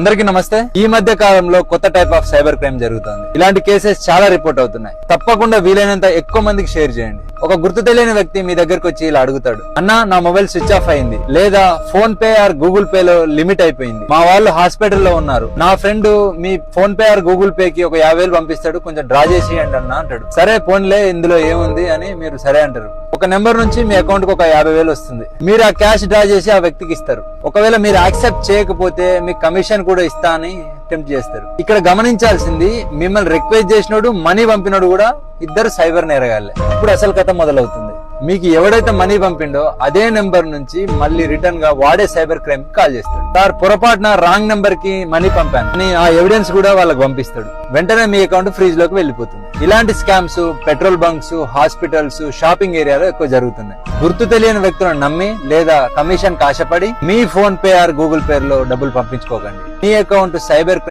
అందరికీ నమస్తే. ఈ మధ్య కాలంలో కొత్త టైప్ ఆఫ్ సైబర్ క్రైమ్ జరుగుతుంది. ఇలాంటి కేసెస్ చాలా రిపోర్ట్ అవుతున్నాయి. తప్పకుండా వీలైనంత ఎక్కువ మందికి షేర్ చేయండి. ఒక గుర్తు తెలియని వ్యక్తి మీ దగ్గరకు వచ్చి ఇలా అడుగుతాడు, అన్నా నా మొబైల్ స్విచ్ ఆఫ్ అయింది, లేదా phone pay or Google Pay లో లిమిట్ అయిపోయింది, మా వాళ్ళు హాస్పిటల్లో ఉన్నారు, నా friend me PhonePe or Google pay కి ఒక 50,000 పంపిస్తాడు, కొంచెం డ్రా చేసేయండి అన్న అంటాడు. సరే ఫోన్లే, ఇందులో ఏముంది అని మీరు సరే అంటారు. ఒక నెంబర్ నుంచి మీ అకౌంట్ కు ఒక 50,000 వస్తుంది. మీరు ఆ క్యాష్ డ్రా చేసి ఆ వ్యక్తికి ఇస్తారు. ఒకవేళ మీరు యాక్సెప్ట్ చేయకపోతే మీకు కమిషన్ కూడా ఇస్తా అని అటెంప్ట్ చేస్తారు. ఇక్కడ గమనించాల్సింది, మిమ్మల్ని రిక్వెస్ట్ చేసినోడు మనీ పంపినోడు కూడా ఇద్దరు సైబర్ నేరగాళ్లే. ఇప్పుడు అసలు కథ మొదలవుతుంది. మీకు ఎవడైతే మనీ పంపిండో అదే నెంబర్ నుంచి మళ్ళీ రిటర్న్ గా వాడే సైబర్ క్రైమ్ కాల్ చేస్తాడు. సార్ పొరపాటున రాంగ్ నెంబర్ కి మనీ పంపాను అని ఆ ఎవిడెన్స్ కూడా వాళ్ళకి పంపిస్తాడు. వెంటనే మీ అకౌంట్ ఫ్రీజ్ లోకి వెళ్ళిపోతుంది. ఇలాంటి scams petrol bunks, hospitals, shopping ఏరియాలో ఎక్కువ జరుగుతున్నాయి. గుర్తు తెలియని వ్యక్తులను నమ్మి లేదా కమిషన్ కాశపడి మీ PhonePe or Google Pay లో డబ్బులు పంపించుకోకండి. మీ అకౌంట్ సైబర్